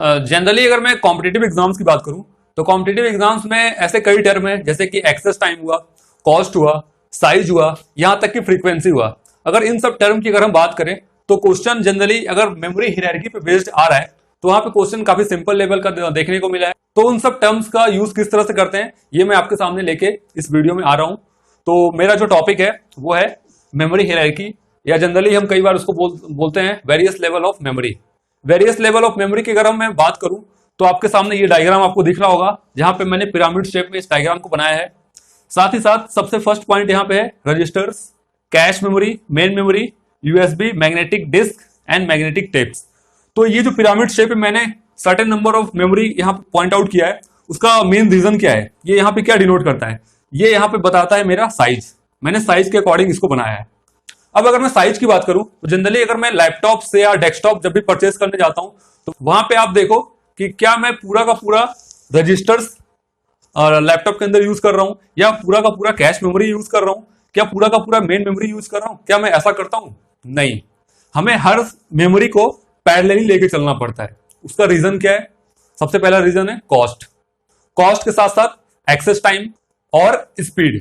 Generally अगर मैं competitive exams की बात करूं तो कॉम्पिटेटिव एग्जाम्स में ऐसे कई टर्म है, जैसे कि एक्सेस टाइम हुआ, कॉस्ट हुआ, साइज हुआ, यहां तक कि फ्रीक्वेंसी हुआ। अगर इन सब टर्म की अगर हम बात करें तो क्वेश्चन जनरली अगर मेमोरी हायरार्की पे बेस्ड आ रहा है तो वहां पे क्वेश्चन काफी सिंपल लेवल का देखने को मिला है। तो उन सब टर्म्स का यूज किस तरह से करते हैं ये मैं आपके सामने लेके इस वीडियो में आ रहा हूं। तो मेरा जो टॉपिक है वो है मेमोरी हायरार्की, या जनरली हम कई बार उसको बोलते हैं various level of memory. Various level of memory की अगर हम मैं बात करूं तो आपके सामने ये डायग्राम आपको दिख रहा होगा, जहां पे मैंने पिरामिड शेप में इस डायग्राम को बनाया है। साथ ही साथ सबसे फर्स्ट पॉइंट यहाँ पे है registers, cache memory, main memory, USB, magnetic disk and magnetic tapes. तो ये जो पिरामिड शेप में मैंने सर्टेन नंबर ऑफ मेमोरी यहाँ पे पॉइंट आउट किया है, उसका मेन रीजन क्या है, ये यहाँ पे क्या डिनोट करता है, ये यहाँ पे बताता है मेरा साइज। मैंने साइज के अकॉर्डिंग इसको बनाया है। अब अगर मैं साइज की बात करूं तो जनरली अगर मैं लैपटॉप से या डेस्कटॉप जब भी परचेस करने जाता हूं तो वहां पे आप देखो कि क्या मैं पूरा का पूरा रजिस्टर्स लैपटॉप के अंदर यूज कर रहा हूं, या पूरा का पूरा कैश मेमोरी यूज कर रहा हूं, क्या पूरा का पूरा मेन मेमोरी यूज कर रहा हूं, क्या मैं ऐसा करता हूं? नहीं, हमें हर मेमोरी को पैरेलली लेके चलना पड़ता है। उसका रीजन क्या है? सबसे पहला रीजन है कॉस्ट। कॉस्ट के साथ साथ एक्सेस टाइम और स्पीड।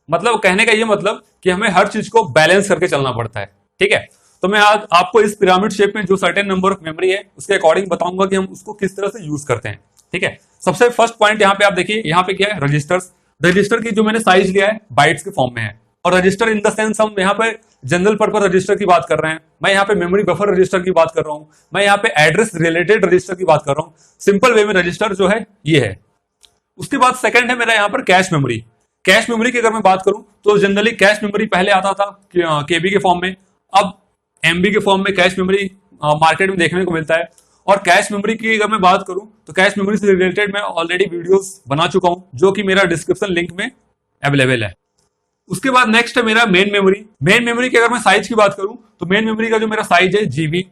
मतलब कहने का ये मतलब कि हमें हर चीज को बैलेंस करके चलना पड़ता है। ठीक है, तो मैं आज आपको इस पिरामिड शेप में जो सर्टेन नंबर ऑफ मेमोरी है उसके अकॉर्डिंग बताऊंगा कि हम उसको किस तरह से यूज करते हैं। ठीक है, सबसे फर्स्ट पॉइंट यहाँ पे आप देखिए, यहाँ पे क्या है? रजिस्टर्स। रजिस्टर की जो मैंने साइज लिया है बाइट्स के फॉर्म में है, और रजिस्टर इन द सेंस हम यहाँ पे जनरल पर्पज रजिस्टर की बात कर रहे हैं, मैं यहाँ पे मेमोरी बफर रजिस्टर की बात कर रहा हूं, मैं यहाँ पे एड्रेस रिलेटेड रजिस्टर की बात कर रहा हूँ। सिंपल वे में रजिस्टर जो है ये है। उसके बाद सेकंड है मेरा यहाँ पर कैश मेमोरी। कैश मेमोरी की अगर मैं बात करूं तो जनरली कैश मेमोरी पहले आता था केबी के फॉर्म में, अब एमबी के फॉर्म में कैश मेमोरी मार्केट में देखने को मिलता है। और कैश मेमोरी की अगर मैं बात करूं तो कैश मेमोरी से रिलेटेड मैं ऑलरेडी वीडियोस बना चुका हूं, जो कि मेरा डिस्क्रिप्शन लिंक में अवेलेबल है। उसके बाद नेक्स्ट है मेरा मेन मेमोरी। मेन मेमोरी की अगर मैं साइज की बात करूं तो मेन मेमोरी का जो मेरा साइज है जीबी,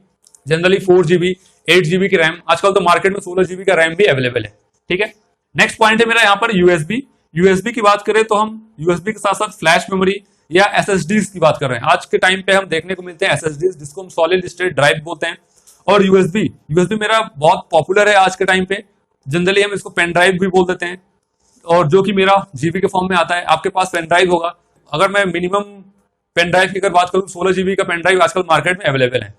जनरली 4 GB, 8 GB की रैम, आजकल तो मार्केट में 16 GB का रैम भी अवेलेबल है। ठीक है, नेक्स्ट पॉइंट है मेरा यहाँ पर यूएसबी। यूएसबी की बात करें तो हम यूएसबी के साथ साथ फ्लैश मेमोरी या एसएसडी की बात कर रहे हैं। आज के टाइम पे हम देखने को मिलते हैं एसएसडी, जिसको हम सॉलिड स्टेट ड्राइव बोलते हैं। और यूएसबी यूएसबी मेरा बहुत पॉपुलर है आज के टाइम पे, जनरली हम इसको पेन ड्राइव भी बोल देते हैं, और जो कि मेरा जीबी के फॉर्म में आता है। आपके पास पेन ड्राइव होगा, अगर मैं मिनिमम पेन ड्राइव की अगर बात करूं 16 GB का पेन ड्राइव आजकल मार्केट में अवेलेबल है।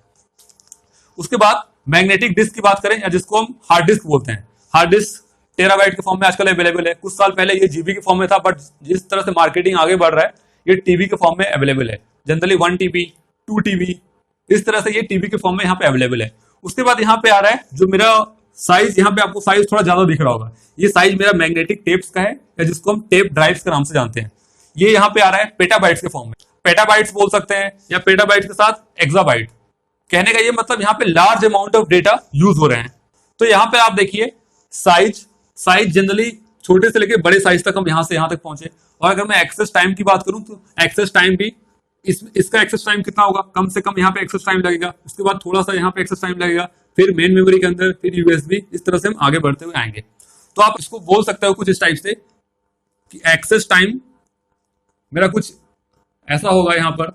उसके बाद मैग्नेटिक डिस्क की बात करें, या जिसको हम हार्ड डिस्क बोलते हैं, हार्ड डिस्क टेराबाइट के फॉर्म में आजकल अवेलेबल है। कुछ साल पहले ये जीबी के फॉर्म में था, बट जिस तरह से मार्केटिंग आगे बढ़ रहा है ये टीबी के फॉर्म में अवेलेबल है। जनरली 1 TB, 2 TB, इस तरह से ये टीबी के फॉर्म में यहाँ पे अवेलेबल है। उसके बाद यहाँ पे आ रहा है जो मेरा साइज, यहाँ पे आपको साइज थोड़ा ज्यादा दिख रहा होगा, ये साइज मेरा मैग्नेटिक टेप्स का है, या जिसको हम टेप ड्राइव्स के नाम से जानते हैं। ये यहाँ पे आ रहा है पेटाबाइट्स के फॉर्म में, पेटाबाइट्स बोल सकते हैं, या पेटाबाइट्स के साथ एक्साबाइट। कहने का ये मतलब यहाँ पे large amount of data use हो रहे हैं। तो यहाँ पे आप देखिए साइज जनरली छोटे से लेकर बड़े साइज तक हम यहां से यहां तक पहुंचे। और अगर मैं एक्सेस टाइम की बात करूं तो एक्सेस टाइम भी इसका एक्सेस टाइम कितना होगा? कम से कम यहाँ पे एक्सेस टाइम लगेगा, उसके बाद थोड़ा सा यहाँ पे एक्सेस टाइम लगेगा, फिर मेन मेमोरी के अंदर, फिर यूएसबी, इस तरह से हम आगे बढ़ते हुए आएंगे। तो आप इसको बोल सकते हो कुछ इस टाइप से कि एक्सेस टाइम मेरा कुछ ऐसा होगा यहाँ पर।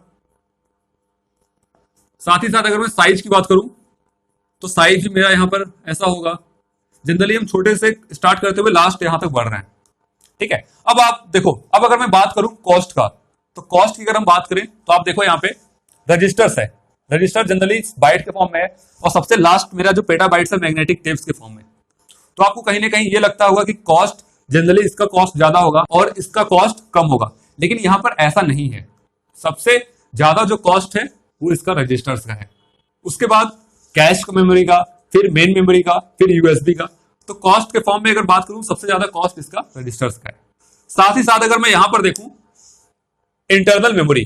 साथ ही साथ अगर मैं साइज की बात करूं तो साइज भी मेरा यहाँ पर ऐसा होगा। जनरली हम छोटे से स्टार्ट करते हुए लास्ट यहां तक बढ़ रहे हैं। ठीक है, अब आप देखो, अब अगर मैं बात करूं कॉस्ट का, तो कॉस्ट की अगर हम बात करें तो आप देखो यहाँ पे रजिस्टर्स है। रजिस्टर जनरली बाइट के फॉर्म में है, और सबसे लास्ट मेरा जो पेटाबाइट्स है मैग्नेटिक टेप्स के फॉर्म में। तो आपको कहीं ना कहीं ये लगता होगा कि कॉस्ट जनरली इसका कॉस्ट ज्यादा होगा और इसका कॉस्ट कम होगा, लेकिन यहां पर ऐसा नहीं है। सबसे ज्यादा जो कॉस्ट है वो इसका रजिस्टर्स का है, उसके बाद कैश मेमोरी का, फिर मेन मेमोरी का, फिर यूएसबी का। तो कॉस्ट के फॉर्म में अगर बात करूं सबसे ज्यादा कॉस्ट इसका रजिस्टर्स का है। साथ ही साथ अगर मैं यहां पर देखूं इंटरनल मेमोरी,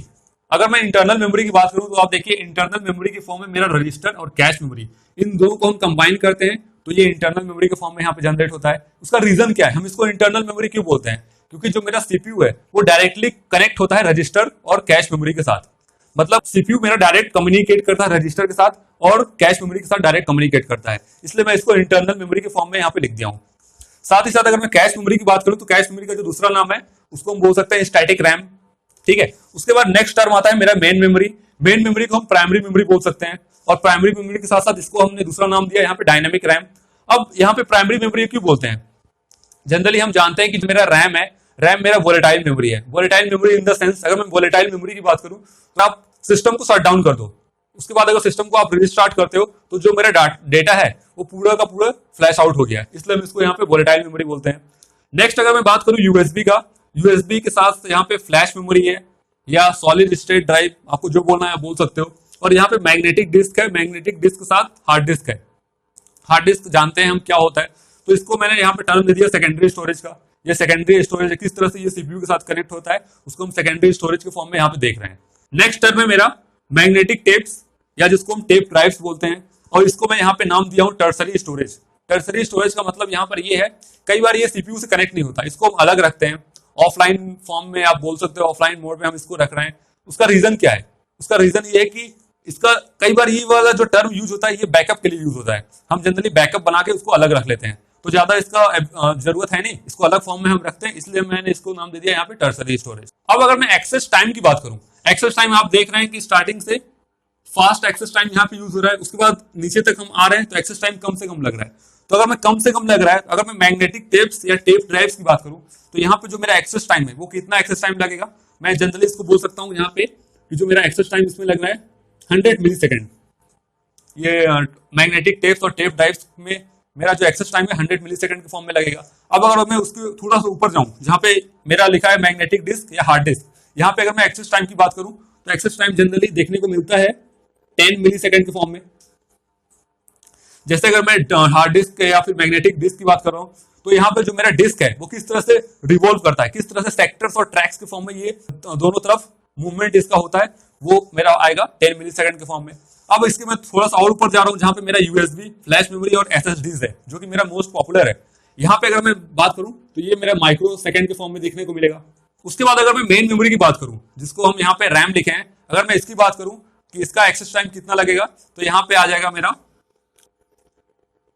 अगर मैं इंटरनल मेमोरी की बात करूं तो आप देखिए इंटरनल मेमोरी के फॉर्म में मेरा रजिस्टर और कैश मेमोरी, इन दोनों को हम कंबाइन करते हैं तो ये इंटरनल मेमोरी के फॉर्म में यहाँ पे जनरेट होता है। उसका रीजन क्या है, हम इसको इंटरनल मेमोरी क्यों बोलते हैं? क्योंकि जो मेरा सीपीयू है वो डायरेक्टली कनेक्ट होता है रजिस्टर और कैश मेमोरी के साथ। मतलब सीपीयू मेरा डायरेक्ट कम्युनिकेट करता है रजिस्टर के साथ और कैश मेमोरी के साथ डायरेक्ट कम्युनिकेट करता है, इसलिए मैं इसको इंटरनल मेमोरी के फॉर्म में यहाँ पे लिख दिया हूँ। साथ ही साथ अगर मैं कैश मेमोरी की बात करूं तो कैश मेमोरी का जो दूसरा नाम है उसको हम बोल सकते हैं स्टैटिक रैम। ठीक है, उसके बाद नेक्स्ट टर्म आता है मेरा मेन मेमोरी। मेन मेमोरी को हम प्राइमरी मेमोरी बोल सकते हैं, और प्राइमरी मेमोरी के साथ साथ इसको हमने दूसरा नाम दिया यहाँ पे डायनेमिक रैम। अब यहाँ पे प्राइमरी मेमोरी क्यों बोलते हैं? जनरली हम जानते हैं कि जो मेरा रैम है, रैम मेरा वोलेटाइल मेमोरी है। Volatile memory in the sense, अगर मैं वोलेटाइल मेमोरी की बात करूं तो आप सिस्टम को शट डाउन कर दो, उसके बाद अगर सिस्टम को आप रिस्टार्ट करते हो तो जो मेरा डेटा है वो पूरा का पूरा फ्लैश आउट हो गया है, इसलिए हम इसको यहाँ पे वोलेटाइल मेमोरी बोलते हैं। नेक्स्ट अगर मैं बात करूं यूएसबी का, यूएसबी के साथ यहाँ पे फ्लैश मेमोरी है या सॉलिड स्टेट ड्राइव, आपको जो बोलना है बोल सकते हो। और यहाँ पे मैग्नेटिक डिस्क है, मैग्नेटिक डिस्क के साथ हार्ड डिस्क है। हार्ड डिस्क जानते हैं हम क्या होता है, तो इसको मैंने यहाँ पे टर्म दे दिया सेकेंडरी स्टोरेज का। ये सेकेंडरी स्टोरेज किस तरह से ये सीपीयू के साथ कनेक्ट होता है उसको हम सेकेंडरी स्टोरेज के फॉर्म में यहाँ पे देख रहे हैं। नेक्स्ट टर्म है मेरा मैग्नेटिक टेप्स या जिसको हम टेप ड्राइव्स बोलते हैं, और इसको मैं यहाँ पे नाम दिया हूँ टर्सरी स्टोरेज। टर्सरी स्टोरेज का मतलब यहाँ पर ये है, कई बार ये सीपीयू से कनेक्ट नहीं होता, इसको हम अलग रखते हैं, ऑफलाइन फॉर्म में आप बोल सकते हो, ऑफलाइन मोड में हम इसको रख रहे हैं। उसका रीजन क्या है? उसका रीजन ये है कि इसका कई बार ये वाला जो टर्म यूज होता है ये बैकअप के लिए यूज होता है। हम जनरली बैकअप बना के उसको अलग रख लेते हैं, तो ज्यादा इसका जरूरत है नहीं, इसको अलग फॉर्म में हम रखते हैं, इसलिए मैंने इसको नाम दे दिया यहाँ पे टर्सरी स्टोरेज। अब अगर मैं एक्सेस टाइम की बात करूं, एक्सेस टाइम आप देख रहे हैं कि स्टार्टिंग से फास्ट एक्सेस टाइम यहाँ पे यूज हो रहा है, उसके बाद नीचे तक हम आ रहे हैं तो एक्सेस टाइम कम से कम लग रहा है। तो अगर मैं कम से कम लग रहा है, अगर मैं मैग्नेटिक टेप्स या टेप ड्राइव्स की बात करूं तो यहाँ पे जो मेरा एक्सेस टाइम है वो कितना एक्सेस टाइम लगेगा, मैं जनरली इसको बोल सकता हूँ यहाँ पे कि जो मेरा एक्सेस टाइम इसमें लग रहा है 100 मिली सेकेंड। ये मैग्नेटिक टेप्स और टेप ड्राइव्स में मेरा जो एक्सेस टाइम है 100 मिली सेकेंड के फॉर्म में लगेगा। अब अगर मैं उसके थोड़ा सा ऊपर जाऊं, जहां पे मेरा लिखा है मैग्नेटिक डिस्क या हार्ड डिस्क, यहाँ पे अगर मैं एक्सेस टाइम की बात करूं तो एक्सेस टाइम जनरली देखने को मिलता है 10 मिली सेकेंड के फॉर्म में। जैसे अगर मैं हार्ड डिस्क या फिर मैग्नेटिक डिस्क की बात कर रहा हूँ तो यहाँ पे जो मेरा डिस्क है वो किस तरह से रिवॉल्व करता है, किस तरह से सेक्टर्स और ट्रैक्स के फॉर्म में ये दोनों तरफ मूवमेंट इसका होता है, वो मेरा आएगा 10 मिली सेकेंड के फॉर्म में। अब इसके मैं थोड़ा सा और ऊपर जा रहा हूँ जहां पे मेरा यूएसबी, फ्लैश मेमोरी और एसएसडीज है, जो कि मेरा मोस्ट पॉपुलर है। यहाँ पे अगर मैं बात करूं तो ये मेरा माइक्रो सेकेंड के फॉर्म में देखने को मिलेगा। उसके बाद अगर मैं मेन मेमोरी की बात करूं, जिसको हम यहाँ पे रैम लिखे हैं, अगर मैं इसकी बात करूं कि इसका एक्सेस टाइम कितना लगेगा तो यहाँ पे आ जाएगा मेरा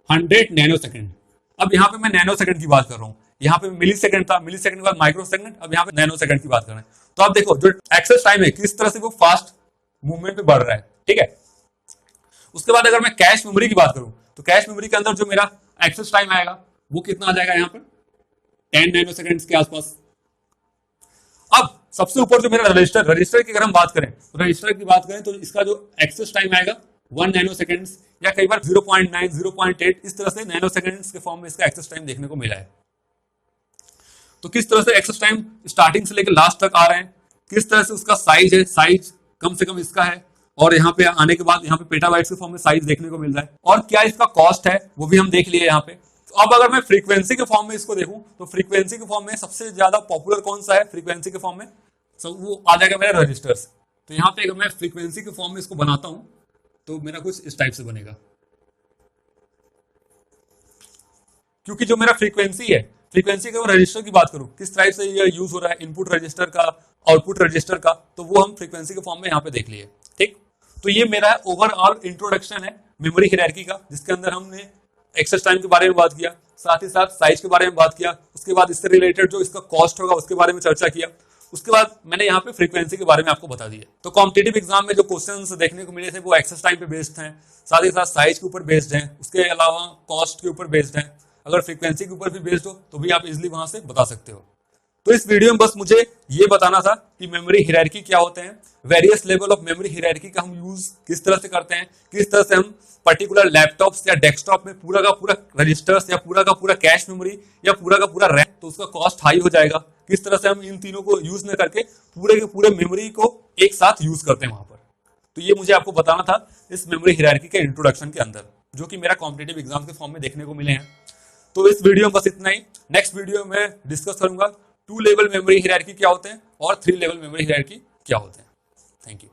100 नैनो सेकेंड। अब यहाँ पे मैं नैनो सेकेंड की बात कर रहा हूँ, यहाँ पे मिली सेकेंड था, मिली सेकेंड के बाद माइक्रो सेकेंड, अब यहाँ पे नैनो सेकेंड की बात कर रहे हैं। तो आप देखो जो एक्सेस टाइम है किस तरह से वो फास्ट मूवमेंट पे बढ़ रहा है, ठीक है। उसके बाद अगर मैं कैश मेमोरी की बात करूं तो कैश मेमोरी के अंदर जो मेरा एक्सेस टाइम आएगा वो कितना आ जाएगा यहाँ पर 10 नैनो सेकेंड्स के आसपास। अब सबसे ऊपर जो मेरा रजिस्टर की अगर हम बात करें तो रजिस्टर की बात करें तो इसका जो एक्सेस टाइम आएगा 1 नैनो सेकेंड्स या कई बार 0.9 0.8 इस तरह से नैनो सेकेंड्स के फॉर्म में इसका एक्सेस टाइम देखने को मिला है। तो किस तरह से एक्सेस टाइम स्टार्टिंग से लेकर लास्ट तक आ रहे हैं, किस तरह से उसका साइज है, साइज कम से कम इसका है, और यहाँ पे आने के बाद यहाँ पे पेटाबाइट्स के फॉर्म में साइज देखने को मिल रहा है, और क्या इसका कॉस्ट है वो भी हम देख लिए यहाँ पे। तो अब अगर मैं फ्रीक्वेंसी के फॉर्म में इसको देखूं तो फ्रीक्वेंसी के फॉर्म में सबसे ज्यादा पॉपुलर कौन सा है फ्रीक्वेंसी के फॉर्म में, वो आ जाएगा मेरा रजिस्टर्स। तो यहाँ पे अगर मैं फ्रीक्वेंसी के फॉर्म में इसको बनाता हूं तो मेरा कुछ इस टाइप से बनेगा, क्योंकि जो मेरा फ्रीक्वेंसी है, फ्रीक्वेंसी के रजिस्टर की बात करूं किस टाइप से ये यूज हो रहा है, इनपुट रजिस्टर का, आउटपुट रजिस्टर का, तो वो हम फ्रीक्वेंसी के फॉर्म में यहाँ पे देख लिए, ठीक। तो ये मेरा ओवरऑल इंट्रोडक्शन है मेमोरी हायरार्की का, जिसके अंदर हमने एक्सेस टाइम के बारे में बात किया, साथ ही साथ साइज के बारे में बात किया, उसके बाद इससे रिलेटेड जो इसका कॉस्ट होगा उसके बारे में चर्चा किया, उसके बाद मैंने यहाँ पे फ्रीक्वेंसी के बारे में आपको बता दिया। तो कॉम्पिटिटिव एग्जाम में जो क्वेश्चंस देखने को मिले थे वो एक्सेस टाइम पे बेस्ड हैं, साथ ही साथ साइज के ऊपर बेस्ड हैं, उसके अलावा कॉस्ट के ऊपर बेस्ड हैं। अगर फ्रीक्वेंसी के ऊपर भी बेस्ड हो तो भी आप इजिली वहां से बता सकते हो। तो इस वीडियो में बस मुझे ये बताना था कि मेमोरी हायरार्की क्या होते हैं, various level of memory hierarchy का हम यूज किस तरह से करते हैं, किस तरह से हम पर्टिकुलर लैपटॉप्स या डेस्कटॉप में पूरा का पूरा रजिस्टर्स या पूरा का पूरा कैश मेमोरी या पूरा का पूरा रैम, तो उसका कॉस्ट हाई हो जाएगा, किस तरह से हम इन तीनों को यूज न करके पूरे के पूरे मेमोरी को एक साथ यूज करते हैं वहां पर। तो ये मुझे आपको बताना था इस मेमोरी हायरार्की के इंट्रोडक्शन के अंदर, जो कि मेरा कॉम्पिटिटिव एग्जाम के फॉर्म में देखने को मिले हैं। तो इस वीडियो में बस इतना ही। नेक्स्ट वीडियो में डिस्कस करूंगा 2 लेवल मेमोरी हायरार्की क्या होते हैं और 3 लेवल मेमोरी हायरार्की क्या होते हैं। Thank you.